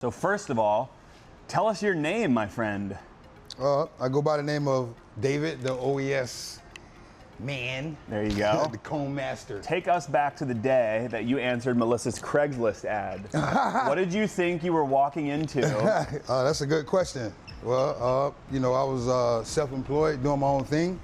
So first of all, tell us your name, my friend. I go by the name of David, the OES man. There you go. The comb master. Take us back to the day that you answered Melissa's Craigslist ad. What did you think you were walking into? That's a good question. Well, I was self-employed, doing my own thing.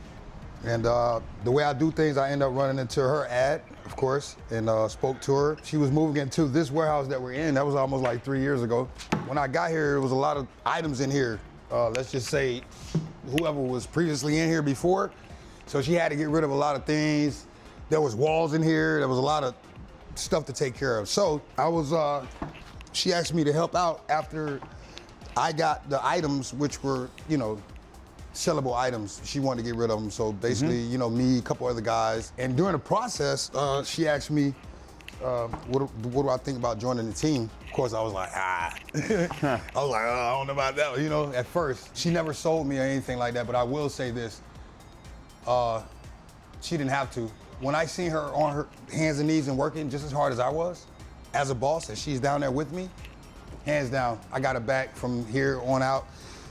And the way I do things, I end up running into her ad, of course, and spoke to her. She was moving into this warehouse that we're in. That was almost like 3 years ago. When I got here, there was a lot of items in here. Let's just say whoever was previously in here before. So she had to get rid of a lot of things. There was walls in here. There was a lot of stuff to take care of. So she asked me to help out after I got the items, which were, sellable items. She wanted to get rid of them. So basically, me, a couple other guys. And during the process, she asked me, what do I think about joining the team? Of course, I was like, I was like, I don't know about that. At first, she never sold me or anything like that. But I will say this, she didn't have to. When I seen her on her hands and knees and working just as hard as I was, as a boss, and she's down there with me, hands down, I got her back from here on out.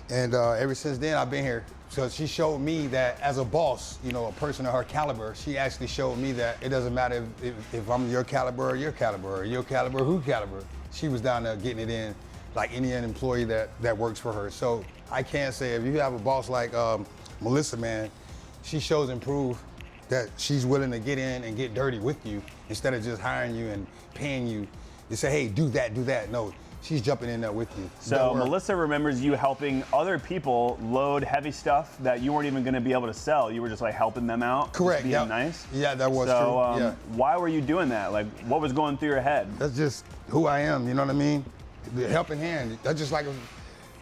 And ever since then, I've been here. So she showed me that as a boss, a person of her caliber, she actually showed me that it doesn't matter if I'm your caliber or your caliber, or your caliber, who caliber. She was down there getting it in like any employee that works for her. So I can't say if you have a boss like Melissa, man, she shows and prove that she's willing to get in and get dirty with you instead of just hiring you and paying you to say, hey, do that, do that. No. She's jumping in there with you. So Melissa remembers you helping other people load heavy stuff that you weren't even going to be able to sell. You were just like helping them out. Correct. Being nice. Yeah, that was true. Yeah. Why were you doing that? Like, what was going through your head? That's just who I am. You know what I mean? The helping hand. That's just like,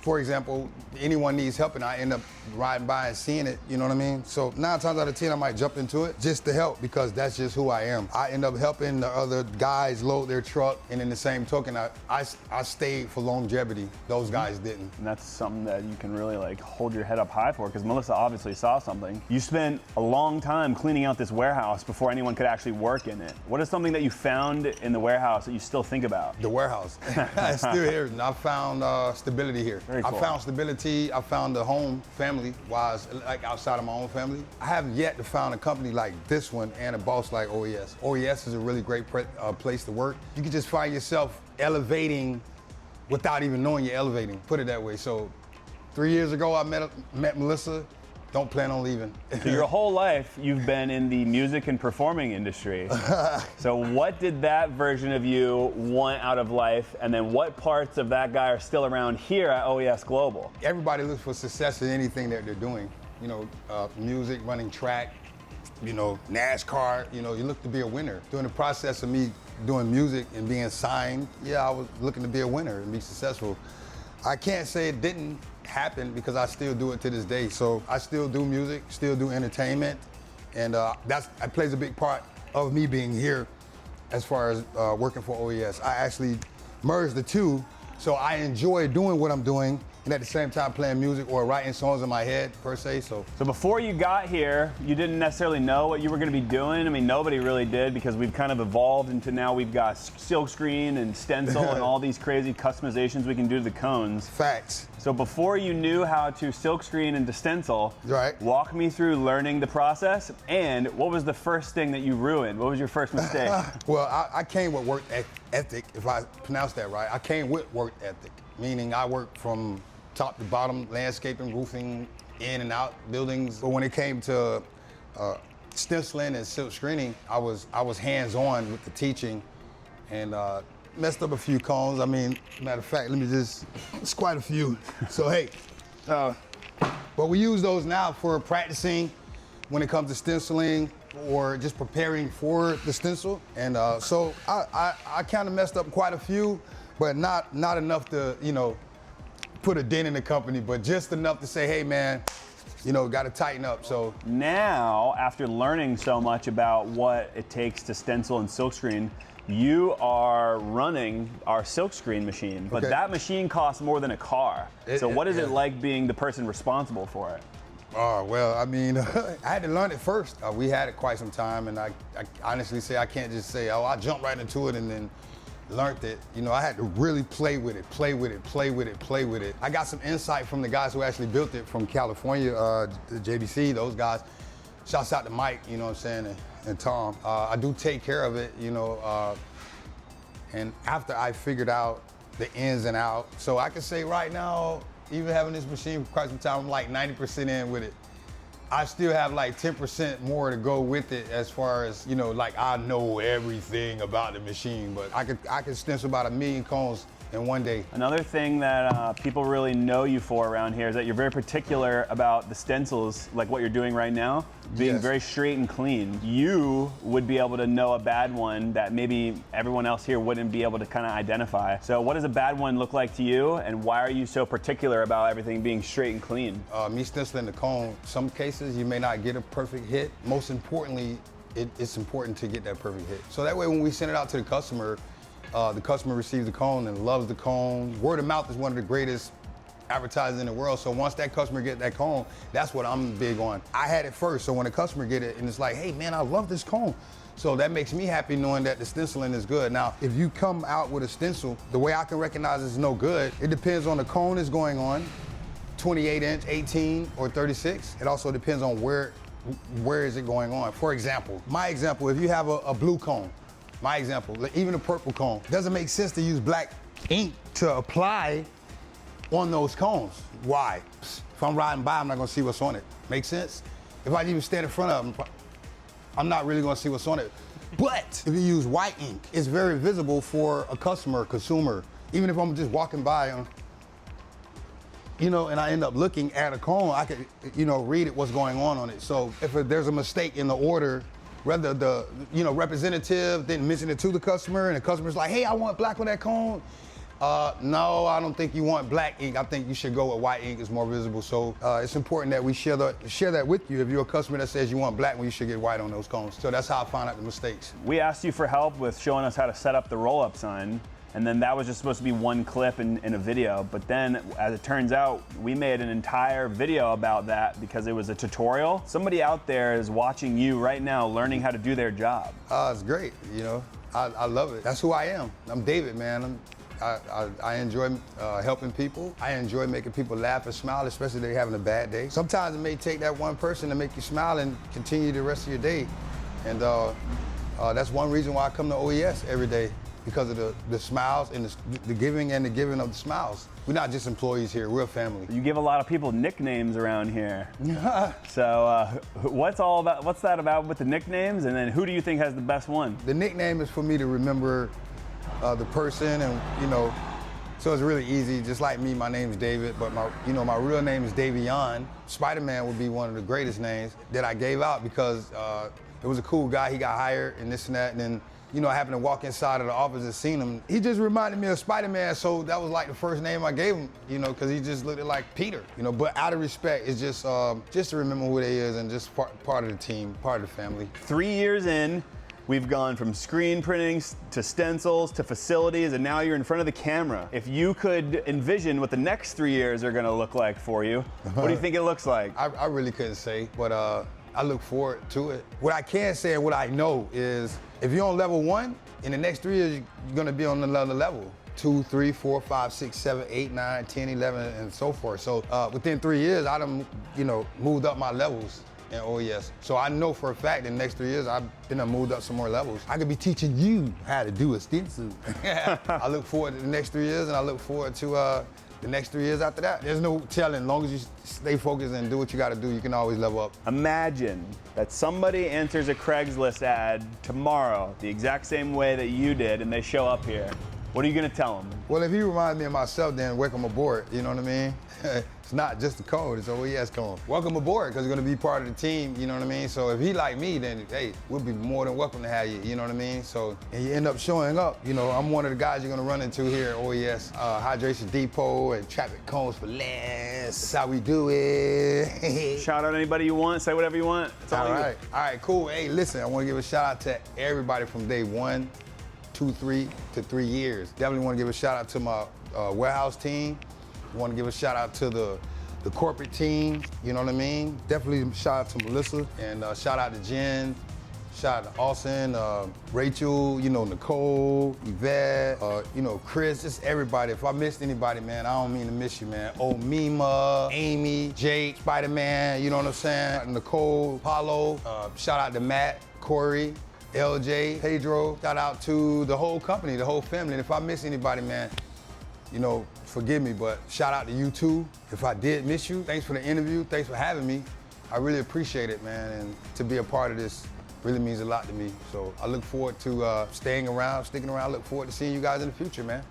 for example, anyone needs help and I end up riding by and seeing it. You know what I mean? So 9 times out of 10, I might jump into it just to help because that's just who I am. I end up helping the other guys load their truck, and in the same token, I stayed for longevity. Those guys didn't. And that's something that you can really like hold your head up high for because Melissa obviously saw something. You spent a long time cleaning out this warehouse before anyone could actually work in it. What is something that you found in the warehouse that you still think about? The warehouse. It's still here. I found stability here. Very cool. I found stability. I found the home family-wise, like outside of my own family. I have yet to find a company like this one and a boss like OES. OES is a really great place to work. You can just find yourself elevating without even knowing you're elevating, put it that way. So 3 years ago, I met Melissa. Don't plan on leaving. So your whole life, you've been in the music and performing industry. So what did that version of you want out of life? And then what parts of that guy are still around here at OES Global? Everybody looks for success in anything that they're doing. Music, running track, NASCAR, you look to be a winner. During the process of me doing music and being signed, I was looking to be a winner and be successful. I can't say it didn't happen because I still do it to this day. So I still do music, still do entertainment, and that plays a big part of me being here as far as working for OES. I actually merged the two, so I enjoy doing what I'm doing and at the same time playing music or writing songs in my head, per se. So before you got here, you didn't necessarily know what you were going to be doing. I mean, nobody really did because we've kind of evolved into now we've got Silkscreen and Stencil and all these crazy customizations we can do to the cones. Facts. So before you knew how to Silkscreen and to Stencil, right. Walk me through learning the process and what was the first thing that you ruined? What was your first mistake? Well, I came with work ethic, if I pronounce that right. I came with work ethic, meaning I worked from top to bottom, landscaping, roofing, in and out buildings. But when it came to stenciling and silk screening, I was hands-on with the teaching and messed up a few cones. I mean, matter of fact, it's quite a few. So hey, but we use those now for practicing when it comes to stenciling or just preparing for the stencil. And so I kind of messed up quite a few, but not enough to, put a dent in the company, but just enough to say, hey man, got to tighten up. So now, after learning so much about what it takes to stencil and silkscreen, you are running our silkscreen machine, but that machine costs more than a car. So what is it like being the person responsible for it? Oh, well, I mean, I had to learn it first. We had it quite some time, and I honestly say I can't just say, oh, I jumped right into it and then learned it, you know, I had to really play with it. I got some insight from the guys who actually built it from California, the JDC, those guys. Shouts out to Mike, you know what I'm saying, and Tom. I do take care of it, you know, and after I figured out the ins and outs, so I can say right now, even having this machine for quite some time, I'm like 90% in with it. I still have like 10% more to go with it as far as, you know, like I know everything about the machine, but I could stencil about 1 million cones in one day. Another thing that people really know you for around here is that you're very particular about the stencils, like what you're doing right now, being very straight and clean. You would be able to know a bad one that maybe everyone else here wouldn't be able to kind of identify. So what does a bad one look like to you, and why are you so particular about everything being straight and clean? Me stenciling the cone, some cases you may not get a perfect hit. Most importantly, it's important to get that perfect hit. So that way when we send it out to the customer receives the cone and loves the cone. Word of mouth is one of the greatest advertising in the world. So once that customer gets that cone, that's what I'm big on. I had it first, so when the customer get it and it's like, hey man, I love this cone. So that makes me happy knowing that the stenciling is good. Now, if you come out with a stencil, the way I can recognize it's no good, it depends on the cone it's going on, 28 inch, 18, or 36. It also depends on where is it going on. For example, my example, if you have a blue cone, my example, even a purple cone, doesn't make sense to use black ink to apply on those cones. Why? If I'm riding by, I'm not gonna see what's on it. Make sense? If I even stand in front of them, I'm not really gonna see what's on it. But if you use white ink, it's very visible for a customer, consumer. Even if I'm just walking by, you know, and I end up looking at a cone, I could, you know, read it, what's going on it. So if there's a mistake in the order, whether the, you know, representative didn't mention it to the customer and the customer's like, hey, I want black on that cone. No, I don't think you want black ink. I think you should go with white ink, it's more visible. So it's important that we share that with you. If you're a customer that says you want black, well, you should get white on those cones. So that's how I find out the mistakes. We asked you for help with showing us how to set up the roll-up sign, and then that was just supposed to be one clip in a video. But then, as it turns out, we made an entire video about that because it was a tutorial. Somebody out there is watching you right now, learning how to do their job. It's great, you know. I love it. That's who I am. I'm David, man. I enjoy helping people. I enjoy making people laugh and smile, especially if they're having a bad day. Sometimes it may take that one person to make you smile and continue the rest of your day. And that's one reason why I come to OES every day, because of the smiles and the giving and the giving of the smiles. We're not just employees here, we're a family. You give a lot of people nicknames around here. So what's that about with the nicknames, and then who do you think has the best one? The nickname is for me to remember the person, and you know, so it's really easy. Just like me, my name is David, but my real name is Davion. Spider-Man would be one of the greatest names that I gave out because it was a cool guy. He got hired and this and that, and then, you know, I happened to walk inside of the office and seen him. He just reminded me of Spider-Man, so that was like the first name I gave him, you know, because he just looked like Peter, you know. But out of respect, it's just to remember who they is and just part of the team, part of the family. 3 years in, we've gone from screen printing to stencils to facilities, and now you're in front of the camera. If you could envision what the next 3 years are gonna look like for you, what do you think it looks like? I really couldn't say, but I look forward to it. What I can say and what I know is, if you're on level 1, in the next 3 years, you're gonna be on another level. 2, 3, 4, 5, 6, 7, 8, 9, 10, 11, and so forth. So within 3 years, I done, you know, moved up my levels in OES. So I know for a fact in the next 3 years, I've moved up some more levels. I could be teaching you how to do a stencil. I look forward to the next 3 years, and I look forward to the next 3 years after that. There's no telling. As long as you stay focused and do what you gotta do, you can always level up. Imagine that somebody enters a Craigslist ad tomorrow, the exact same way that you did, and they show up here. What are you gonna tell them? Well, if he reminds me of myself, then welcome aboard, you know what I mean? It's not just the code, it's OES code. Welcome aboard, because you're gonna be part of the team, you know what I mean? So if he like me, then hey, we'll be more than welcome to have you, you know what I mean? So, and you end up showing up, you know, I'm one of the guys you're gonna run into here at OES, Hydration Depot and Traffic Cones for Less. That's how we do it. Shout out anybody you want, say whatever you want. It's all right, cool. Hey, listen, I wanna give a shout out to everybody from day 1, 2, 3 to 3 years. Definitely want to give a shout out to my warehouse team. Want to give a shout out to the corporate team, you know what I mean? Definitely shout out to Melissa, and shout out to Jen, Shout out to Austin, Rachel, you know, Nicole, Yvette, you know, Chris, just everybody. If I missed anybody, man, I don't mean to miss you, man. Oh, Mima, Amy, Jake, Spider-Man, you know what I'm saying? Nicole, Paulo, shout out to Matt, Corey, LJ, Pedro. Shout out to the whole company, the whole family. And if I miss anybody, man, you know, forgive me, but shout out to you too. If I did miss you, thanks for the interview. Thanks for having me. I really appreciate it, man. And to be a part of this really means a lot to me. So I look forward to staying around, sticking around. I look forward to seeing you guys in the future, man.